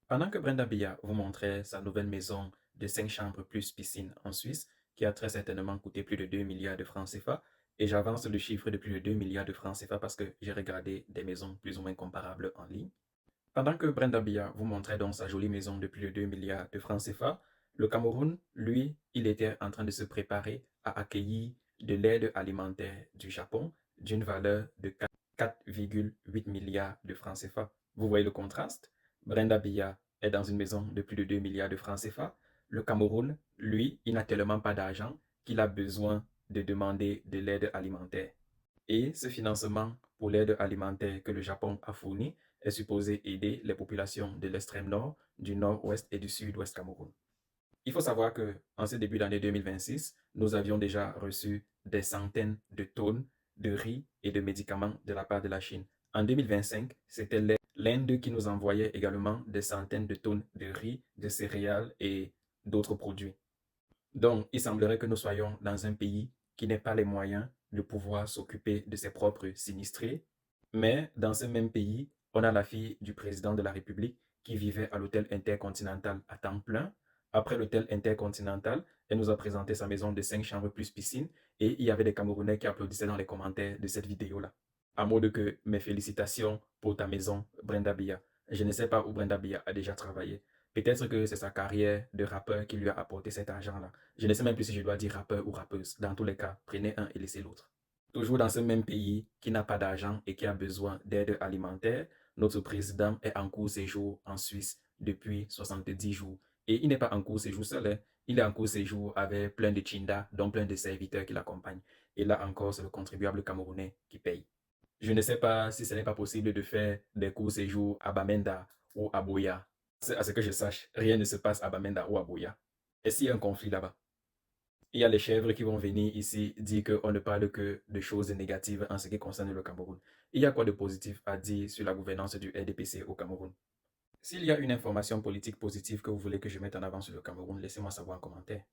Pendant que Brenda Bia vous montrait sa nouvelle maison de 5 chambres plus piscine en Suisse, qui a très certainement coûté plus de 2 milliards de francs CFA, et j'avance le chiffre de plus de 2 milliards de francs CFA parce que j'ai regardé des maisons plus ou moins comparables en ligne. Pendant que Brenda Bia vous montrait donc sa jolie maison de plus de 2 milliards de francs CFA, le Cameroun, lui, il était en train de se préparer à accueillir de l'aide alimentaire du Japon d'une valeur de 4,8 milliards de francs CFA. Vous voyez le contraste? Brenda Bia est dans une maison de plus de 2 milliards de francs CFA. Le Cameroun, lui, il n'a tellement pas d'argent qu'il a besoin de demander de l'aide alimentaire. Et ce financement pour l'aide alimentaire que le Japon a fourni est supposé aider les populations de l'extrême nord, du nord-ouest et du sud-ouest Cameroun. Il faut savoir que en ce début d'année 2026, nous avions déjà reçu des centaines de tonnes de riz et de médicaments de la part de la Chine. En 2025, c'était l'Inde qui nous envoyait également des centaines de tonnes de riz, de céréales et d'autres produits. Donc, il semblerait que nous soyons dans un pays qui n'ait pas les moyens de pouvoir s'occuper de ses propres sinistrés, mais dans ce même pays, on a la fille du président de la République qui vivait à l'hôtel Intercontinental à temps plein. Après l'hôtel Intercontinental, elle nous a présenté sa maison de 5 chambres plus piscine et il y avait des Camerounais qui applaudissaient dans les commentaires de cette vidéo-là. À mot de que mes félicitations pour ta maison, Brenda Bia. Je ne sais pas où Brenda Bia a déjà travaillé. Peut-être que c'est sa carrière de rappeur qui lui a apporté cet argent-là. Je ne sais même plus si je dois dire rappeur ou rappeuse. Dans tous les cas, prenez un et laissez l'autre. Toujours dans ce même pays qui n'a pas d'argent et qui a besoin d'aide alimentaire, notre président est en court séjour en Suisse depuis 70 jours. Et il n'est pas en court séjour seul, hein. Il est en court séjour avec plein de chindas, dont plein de serviteurs qui l'accompagnent. Et là encore, c'est le contribuable camerounais qui paye. Je ne sais pas si ce n'est pas possible de faire des courts séjours à Bamenda ou à Boya. À ce que je sache, rien ne se passe à Bamenda ou à Boya. Et s'il y a un conflit là-bas? Il y a les chèvres qui vont venir ici dire qu'on ne parle que de choses négatives en ce qui concerne le Cameroun. Il y a quoi de positif à dire sur la gouvernance du RDPC au Cameroun? S'il y a une information politique positive que vous voulez que je mette en avant sur le Cameroun, laissez-moi savoir en commentaire.